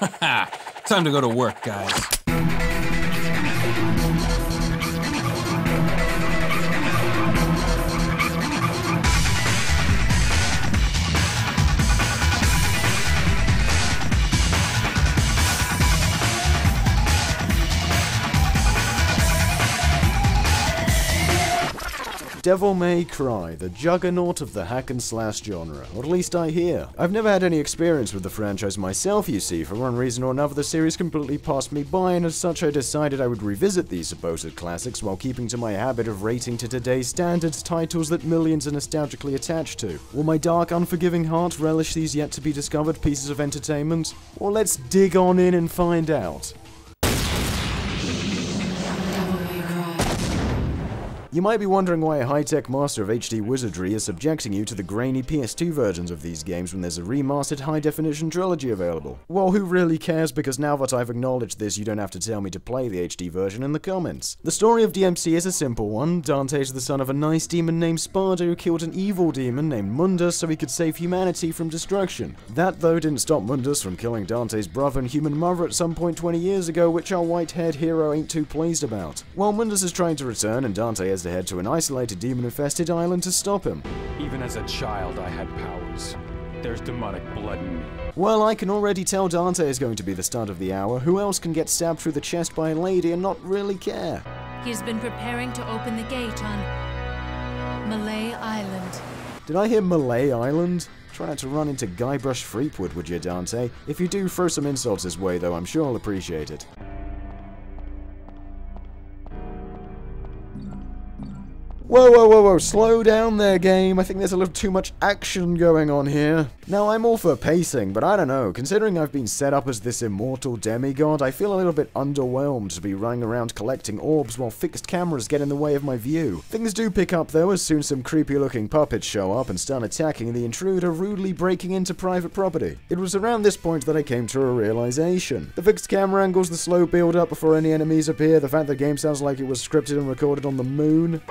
Haha, time to go to work, guys. Devil May Cry, the juggernaut of the hack-and-slash genre, or at least I hear. I've never had any experience with the franchise myself, you see. For one reason or another, the series completely passed me by, and as such I decided I would revisit these supposed classics while keeping to my habit of rating to today's standards titles that millions are nostalgically attached to. Will my dark, unforgiving heart relish these yet-to-be-discovered pieces of entertainment? Well, let's dig on in and find out. You might be wondering why a high-tech master of HD wizardry is subjecting you to the grainy PS2 versions of these games when there's a remastered high-definition trilogy available. Well, who really cares, because now that I've acknowledged this, you don't have to tell me to play the HD version in the comments. The story of DMC is a simple one. Dante is the son of a nice demon named Sparda who killed an evil demon named Mundus so he could save humanity from destruction. That, though, didn't stop Mundus from killing Dante's brother and human mother at some point 20 years ago, which our white-haired hero ain't too pleased about. While Mundus is trying to return and Dante has to head to an isolated demon-infested island to stop him. Even as a child, I had powers. There's demonic blood in me. Well, I can already tell Dante is going to be the start of the hour. Who else can get stabbed through the chest by a lady and not really care? He's been preparing to open the gate on Malay Island. Did I hear Malay Island? Try not to run into Guybrush Threepwood, would you, Dante? If you do, throw some insults his way, though. I'm sure he'll appreciate it. Whoa, whoa, whoa, whoa, slow down there, game. I think there's a little too much action going on here. Now, I'm all for pacing, but I don't know. Considering I've been set up as this immortal demigod, I feel a little bit underwhelmed to be running around collecting orbs while fixed cameras get in the way of my view. Things do pick up, though, as soon some creepy-looking puppets show up and start attacking the intruder, rudely breaking into private property. It was around this point that I came to a realization. The fixed camera angles, the slow build-up before any enemies appear, the fact the game sounds like it was scripted and recorded on the moon.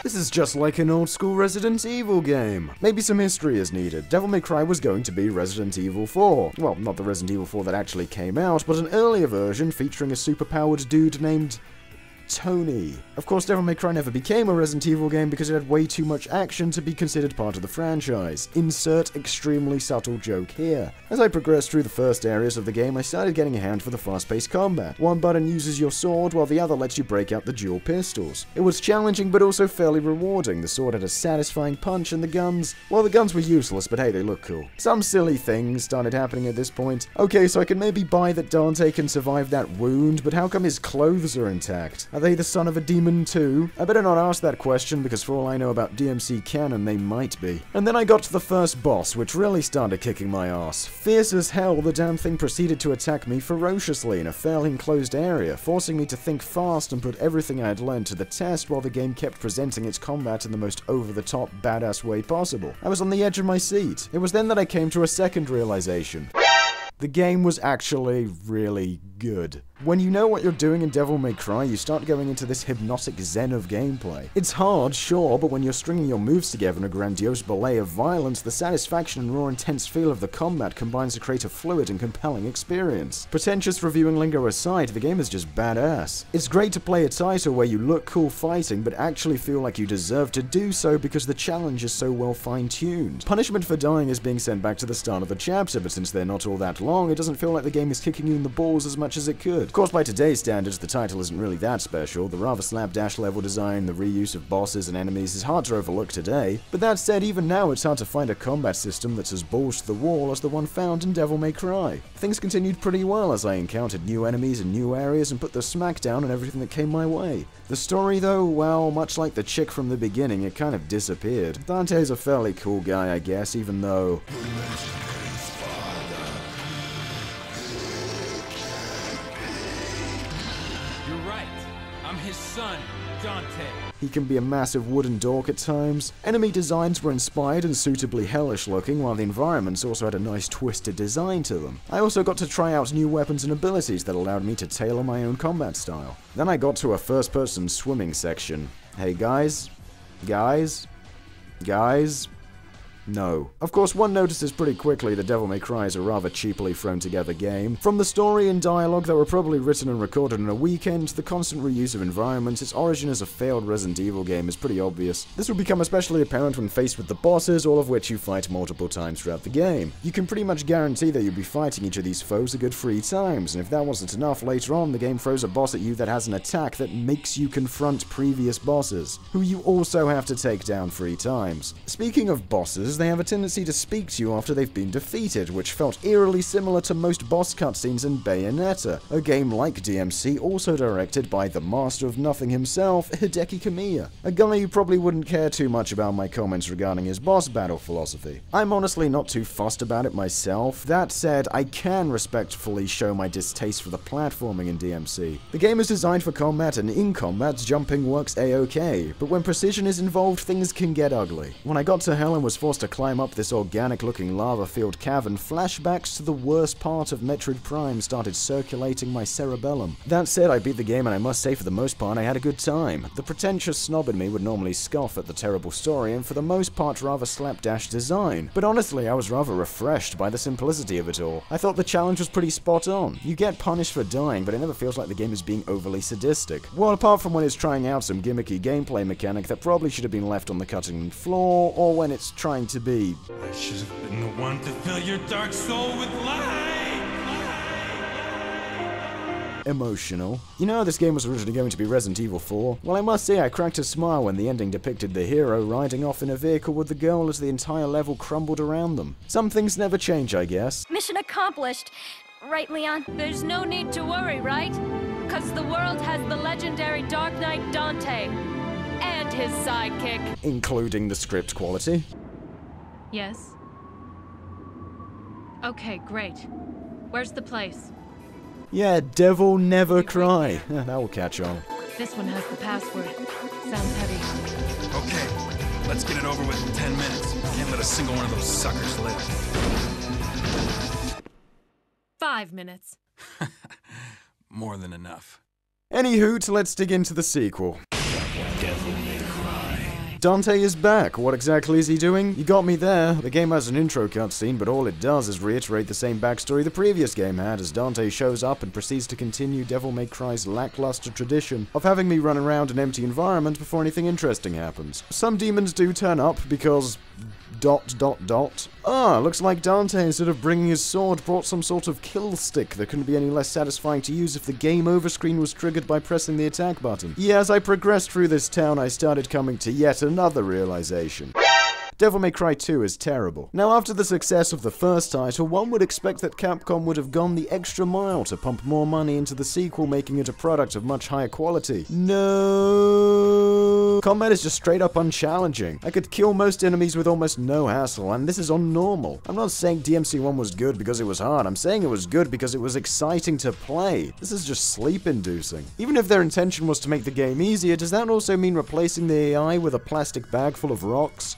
This is just like an old-school Resident Evil game. Maybe some history is needed. Devil May Cry was going to be Resident Evil 4. Well, not the Resident Evil 4 that actually came out, but an earlier version featuring a superpowered dude named Tony. Of course, Devil May Cry never became a Resident Evil game because it had way too much action to be considered part of the franchise. Insert extremely subtle joke here. As I progressed through the first areas of the game, I started getting a hand for the fast-paced combat. One button uses your sword, while the other lets you break out the dual pistols. It was challenging, but also fairly rewarding. The sword had a satisfying punch, and the guns were useless, but hey, they look cool. Some silly things started happening at this point. Okay, so I can maybe buy that Dante can survive that wound, but how come his clothes are intact? Are they the son of a demon too? I better not ask that question, because for all I know about DMC canon, they might be. And then I got to the first boss, which really started kicking my ass. Fierce as hell, the damn thing proceeded to attack me ferociously in a fairly enclosed area, forcing me to think fast and put everything I had learned to the test while the game kept presenting its combat in the most over-the-top, badass way possible. I was on the edge of my seat. It was then that I came to a second realization. The game was actually really good. When you know what you're doing in Devil May Cry, you start going into this hypnotic zen of gameplay. It's hard, sure, but when you're stringing your moves together in a grandiose ballet of violence, the satisfaction and raw intense feel of the combat combines to create a fluid and compelling experience. Pretentious reviewing lingo aside, the game is just badass. It's great to play a title where you look cool fighting, but actually feel like you deserve to do so because the challenge is so well fine-tuned. Punishment for dying is being sent back to the start of the chapter, but since they're not all that long, it doesn't feel like the game is kicking you in the balls as much as it could. Of course, by today's standards, the title isn't really that special. The rather slapdash level design, the reuse of bosses and enemies is hard to overlook today. But that said, even now it's hard to find a combat system that's as balls to the wall as the one found in Devil May Cry. Things continued pretty well as I encountered new enemies in new areas and put the smack down on everything that came my way. The story though, well, much like the chick from the beginning, it kind of disappeared. Dante's a fairly cool guy, I guess, even though... His son, Dante. He can be a massive wooden dork at times. Enemy designs were inspired and suitably hellish looking, while the environments also had a nice twisted design to them. I also got to try out new weapons and abilities that allowed me to tailor my own combat style. Then I got to a first-person swimming section. Hey guys? No. Of course, one notices pretty quickly that Devil May Cry is a rather cheaply thrown together game. From the story and dialogue that were probably written and recorded in a weekend, the constant reuse of environments, its origin as a failed Resident Evil game is pretty obvious. This will become especially apparent when faced with the bosses, all of which you fight multiple times throughout the game. You can pretty much guarantee that you'll be fighting each of these foes a good 3 times, and if that wasn't enough, later on the game throws a boss at you that has an attack that makes you confront previous bosses, who you also have to take down 3 times. Speaking of bosses, they have a tendency to speak to you after they've been defeated, which felt eerily similar to most boss cutscenes in Bayonetta, a game like DMC also directed by the master of nothing himself, Hideki Kamiya, a guy who probably wouldn't care too much about my comments regarding his boss battle philosophy. I'm honestly not too fussed about it myself. That said, I can respectfully show my distaste for the platforming in DMC. The game is designed for combat, and in combat, jumping works a-okay, but when precision is involved, things can get ugly. When I got to hell and was forced to climb up this organic-looking lava-filled cavern, flashbacks to the worst part of Metroid Prime started circulating my cerebellum. That said, I beat the game, and I must say for the most part I had a good time. The pretentious snob in me would normally scoff at the terrible story, and for the most part rather slapdash design, but honestly I was rather refreshed by the simplicity of it all. I thought the challenge was pretty spot on. You get punished for dying, but it never feels like the game is being overly sadistic. Well, apart from when it's trying out some gimmicky gameplay mechanic that probably should have been left on the cutting room floor, or when it's trying to be... I should have been the one to fill your dark soul with light! emotional. You know how this game was originally going to be Resident Evil 4? Well, I must say I cracked a smile when the ending depicted the hero riding off in a vehicle with the girl as the entire level crumbled around them. Some things never change, I guess. Mission accomplished. Right, Leon? There's no need to worry, right? Because the world has the legendary Dark Knight Dante. And his sidekick. Including the script quality. Yes? Okay, great. Where's the place? Yeah, Devil Never Cry. That will catch on. This one has the password. Sounds heavy. Okay, let's get it over with in 10 minutes. Can't let a single one of those suckers live. 5 minutes. More than enough. Anywho, let's dig into the sequel. Dante is back. What exactly is he doing? You got me there. The game has an intro cutscene, but all it does is reiterate the same backstory the previous game had, as Dante shows up and proceeds to continue Devil May Cry's lackluster tradition of having me run around an empty environment before anything interesting happens. Some demons do turn up because... ... Ah, looks like Dante, instead of bringing his sword, brought some sort of kill stick that couldn't be any less satisfying to use if the game over screen was triggered by pressing the attack button. Yeah, as I progressed through this town, I started coming to yet another realization. Devil May Cry 2 is terrible. Now, after the success of the first title, one would expect that Capcom would have gone the extra mile to pump more money into the sequel, making it a product of much higher quality. No. Combat is just straight up unchallenging. I could kill most enemies with almost no hassle, and this is on normal. I'm not saying DMC1 was good because it was hard, I'm saying it was good because it was exciting to play. This is just sleep-inducing. Even if their intention was to make the game easier, does that also mean replacing the AI with a plastic bag full of rocks?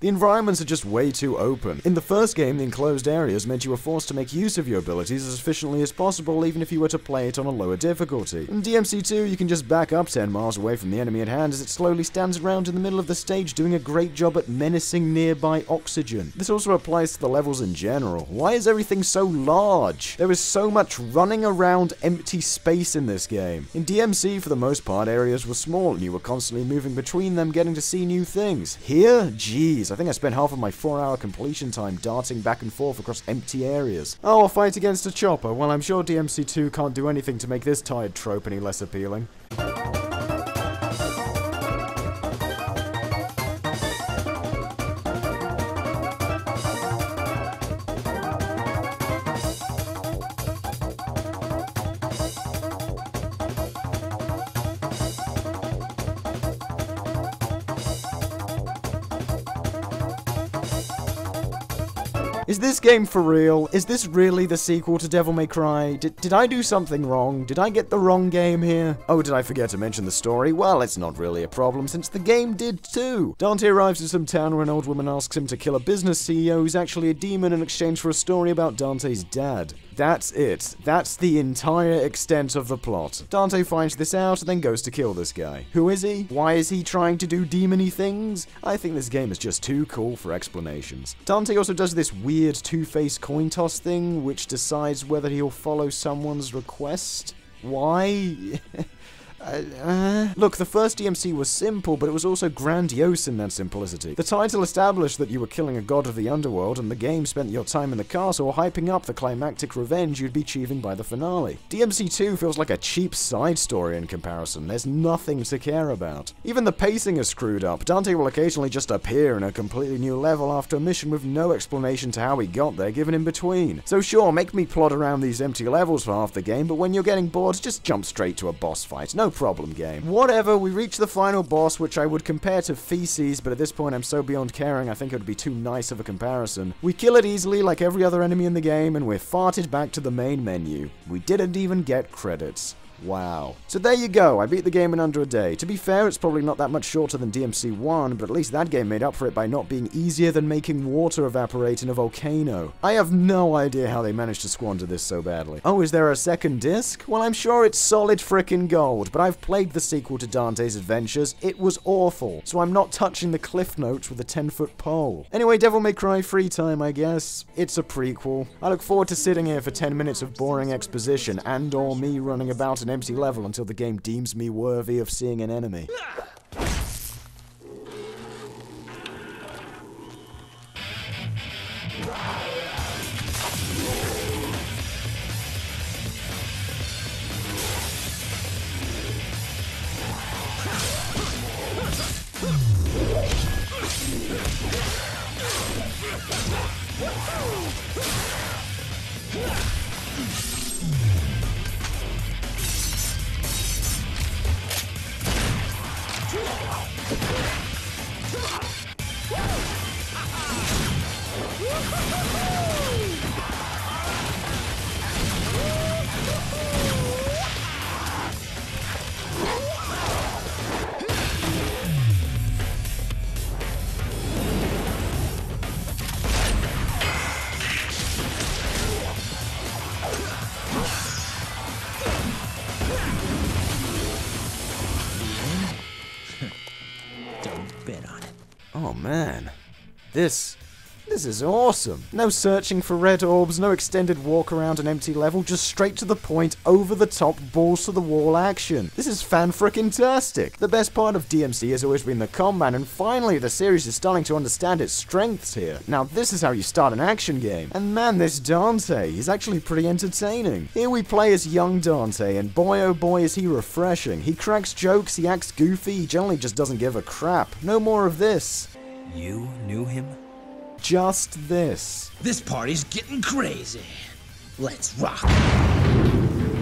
The environments are just way too open. In the first game, the enclosed areas meant you were forced to make use of your abilities as efficiently as possible, even if you were to play it on a lower difficulty. In DMC2, you can just back up 10 miles away from the enemy at hand as it slowly stands around in the middle of the stage, doing a great job at menacing nearby oxygen. This also applies to the levels in general. Why is everything so large? There is so much running around empty space in this game. In DMC, for the most part, areas were small and you were constantly moving between them, getting to see new things. Here? Jeez. I think I spent half of my 4-hour completion time darting back and forth across empty areas. Oh, I'll fight against a chopper. Well, I'm sure DMC2 can't do anything to make this tired trope any less appealing. Is this game for real? Is this really the sequel to Devil May Cry? Did I do something wrong? Did I get the wrong game here? Oh, did I forget to mention the story? Well, it's not really a problem since the game did too. Dante arrives in some town where an old woman asks him to kill a business CEO who's actually a demon in exchange for a story about Dante's dad. That's it. That's the entire extent of the plot. Dante finds this out and then goes to kill this guy. Who is he? Why is he trying to do demony things? I think this game is just too cool for explanations. Dante also does this weird two-faced coin toss thing, which decides whether he'll follow someone's request. Why? Look, the first DMC was simple, but it was also grandiose in that simplicity. The title established that you were killing a god of the underworld, and the game spent your time in the castle hyping up the climactic revenge you'd be achieving by the finale. DMC 2 feels like a cheap side story in comparison. There's nothing to care about. Even the pacing is screwed up. Dante will occasionally just appear in a completely new level after a mission with no explanation to how he got there given in between. So sure, make me plod around these empty levels for half the game, but when you're getting bored, just jump straight to a boss fight. No problem, game. Whatever, we reach the final boss, which I would compare to feces, but at this point I'm so beyond caring I think it would be too nice of a comparison. We kill it easily like every other enemy in the game, and we're farted back to the main menu. We didn't even get credits. Wow. So there you go, I beat the game in under a day. To be fair, it's probably not that much shorter than DMC 1, but at least that game made up for it by not being easier than making water evaporate in a volcano. I have no idea how they managed to squander this so badly. Oh, is there a second disc? Well, I'm sure it's solid frickin' gold, but I've played the sequel to Dante's Adventures. It was awful, so I'm not touching the cliff notes with a 10-foot pole. Anyway, Devil May Cry free time, I guess. It's a prequel. I look forward to sitting here for 10 minutes of boring exposition and/or me running about an empty level until the game deems me worthy of seeing an enemy. Oh man, this is awesome. No searching for red orbs, no extended walk around an empty level, just straight to the point, over the top, balls to the wall action. This is fan-frickin-tastic. The best part of DMC has always been the combat, and finally the series is starting to understand its strengths here. Now this is how you start an action game. And man, this Dante, he's actually pretty entertaining. Here we play as young Dante, and boy oh boy is he refreshing. He cracks jokes, he acts goofy, he generally just doesn't give a crap. No more of this. You knew him? Just this. This party's getting crazy. Let's rock.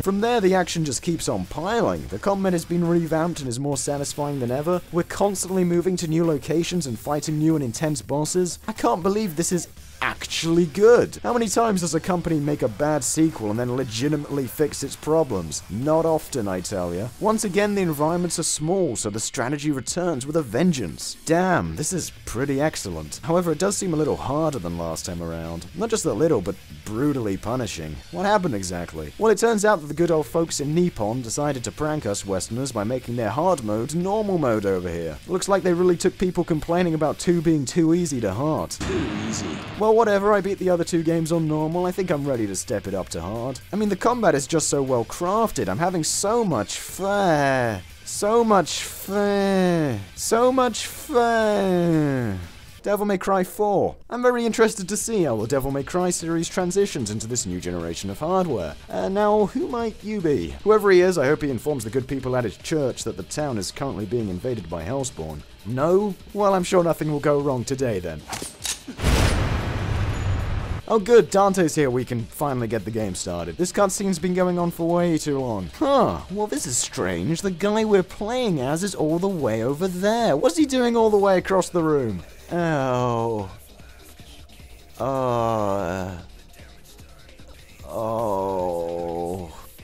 From there, the action just keeps on piling. The combat has been revamped and is more satisfying than ever. We're constantly moving to new locations and fighting new and intense bosses. I can't believe this is actually good. How many times does a company make a bad sequel and then legitimately fix its problems? Not often, I tell ya. Once again, the environments are small, so the strategy returns with a vengeance. Damn, this is pretty excellent. However, it does seem a little harder than last time around. Not just a little, but brutally punishing. What happened exactly? Well, it turns out that the good old folks in Nippon decided to prank us Westerners by making their hard mode normal mode over here. Looks like they really took people complaining about 2 being too easy to hard. Too easy. Well, whatever, I beat the other 2 games on normal. I think I'm ready to step it up to hard. I mean, the combat is just so well crafted. I'm having so much fun. So much fun. So much fun. Devil May Cry 4. I'm very interested to see how the Devil May Cry series transitions into this new generation of hardware. Now, who might you be? Whoever he is, I hope he informs the good people at his church that the town is currently being invaded by Hellspawn. No? Well, I'm sure nothing will go wrong today then. Oh good, Dante's here, we can finally get the game started. This cutscene's been going on for way too long. Huh, well this is strange. The guy we're playing as is all the way over there. What's he doing all the way across the room? Oh. Oh.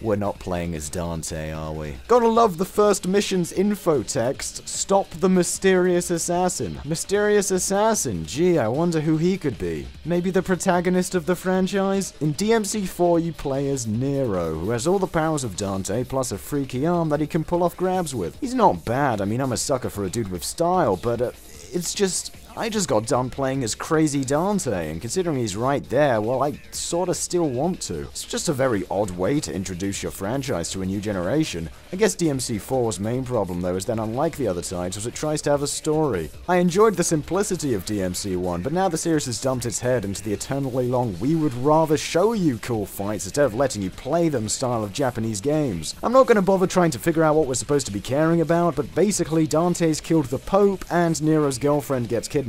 We're not playing as Dante, are we? Gotta love the first mission's info text. Stop the mysterious assassin. Mysterious assassin? Gee, I wonder who he could be. Maybe the protagonist of the franchise? In DMC4, you play as Nero, who has all the powers of Dante, plus a freaky arm that he can pull off grabs with. He's not bad. I mean, I'm a sucker for a dude with style, but it's just... I just got done playing as Crazy Dante, and considering he's right there, well, I sorta still want to. It's just a very odd way to introduce your franchise to a new generation. I guess DMC4's main problem, though, is that unlike the other titles, it tries to have a story. I enjoyed the simplicity of DMC1, but now the series has dumped its head into the eternally long "we would rather show you cool fights instead of letting you play them" style of Japanese games. I'm not gonna bother trying to figure out what we're supposed to be caring about, but basically Dante's killed the Pope, and Nero's girlfriend gets kidnapped.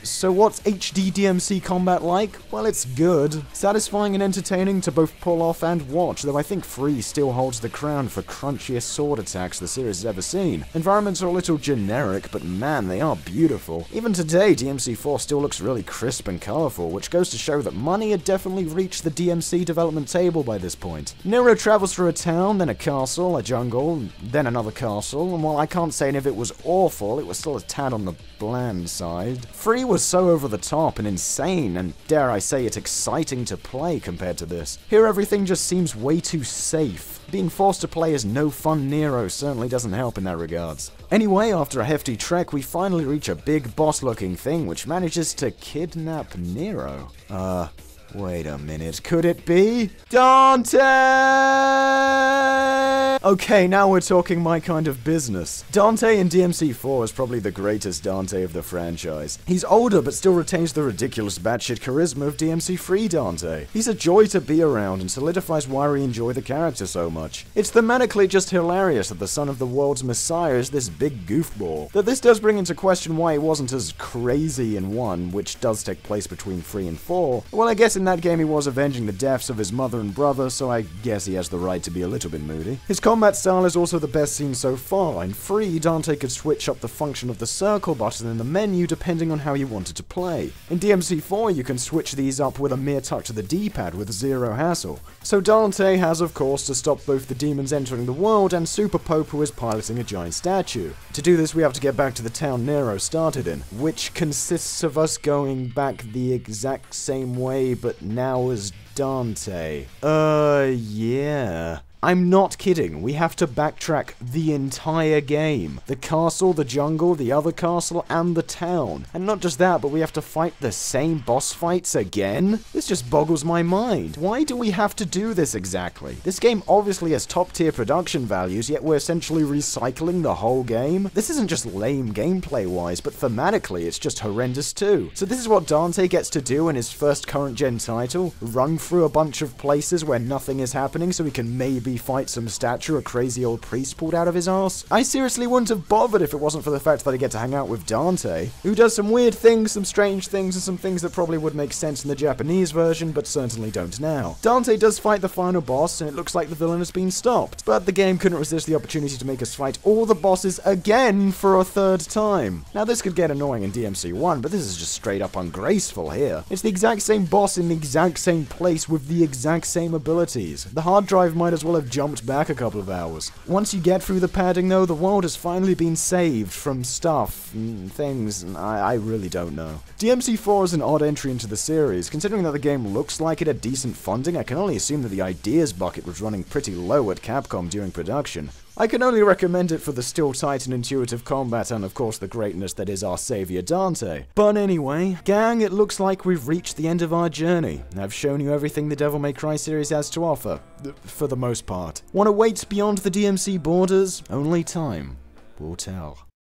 So what's HD DMC combat like? Well, it's good. Satisfying and entertaining to both pull off and watch, though I think Free still holds the crown for crunchiest sword attacks the series has ever seen. Environments are a little generic, but man, they are beautiful. Even today, DMC4 still looks really crisp and colorful, which goes to show that money had definitely reached the DMC development table by this point. Nero travels through a town, then a castle, a jungle, then another castle, and while I can't say any of it was awful, it was still a tad on the bland side. Free was so over the top and insane, and dare I say it, exciting to play compared to this. Here everything just seems way too safe. Being forced to play as no fun Nero certainly doesn't help in that regards. Anyway, after a hefty trek, we finally reach a big boss-looking thing which manages to kidnap Nero. Wait a minute, could it be Dante? Okay, now we're talking my kind of business. Dante in DMC4 is probably the greatest Dante of the franchise. He's older, but still retains the ridiculous batshit charisma of DMC3 Dante. He's a joy to be around and solidifies why we enjoy the character so much. It's thematically just hilarious that the son of the world's messiah is this big goofball. Though this does bring into question why he wasn't as crazy in 1, which does take place between 3 and 4. Well, I guess in that game he was avenging the deaths of his mother and brother, so I guess he has the right to be a little bit moody. His combat style is also the best seen so far. In 3, Dante could switch up the function of the circle button in the menu depending on how you wanted to play. In DMC4, you can switch these up with a mere touch of the D-pad with zero hassle. So Dante has, of course, to stop both the demons entering the world and Super Pope, who is piloting a giant statue. To do this, we have to get back to the town Nero started in, which consists of us going back the exact same way, but now as Dante. Yeah. I'm not kidding, we have to backtrack the entire game. The castle, the jungle, the other castle, and the town. And not just that, but we have to fight the same boss fights again? This just boggles my mind. Why do we have to do this exactly? This game obviously has top tier production values, yet we're essentially recycling the whole game? This isn't just lame gameplay wise, but thematically it's just horrendous too. So this is what Dante gets to do in his first current gen title? Run through a bunch of places where nothing is happening so he can maybe fight some statue a crazy old priest pulled out of his arse? I seriously wouldn't have bothered if it wasn't for the fact that I get to hang out with Dante, who does some weird things, some strange things, and some things that probably would make sense in the Japanese version, but certainly don't now. Dante does fight the final boss, and it looks like the villain has been stopped, but the game couldn't resist the opportunity to make us fight all the bosses again for a third time. Now this could get annoying in DMC1, but this is just straight up ungraceful here. It's the exact same boss in the exact same place with the exact same abilities. The hard drive might as well have jumped back a couple of hours. Once you get through the padding though, the world has finally been saved from stuff and things, and I really don't know. DMC4 is an odd entry into the series. Considering that the game looks like it had decent funding, I can only assume that the ideas bucket was running pretty low at Capcom during production. I can only recommend it for the still tight and intuitive combat and of course the greatness that is our savior Dante. But anyway, gang, it looks like we've reached the end of our journey. I've shown you everything the Devil May Cry series has to offer, for the most part. Want to wait beyond the DMC borders? Only time will tell.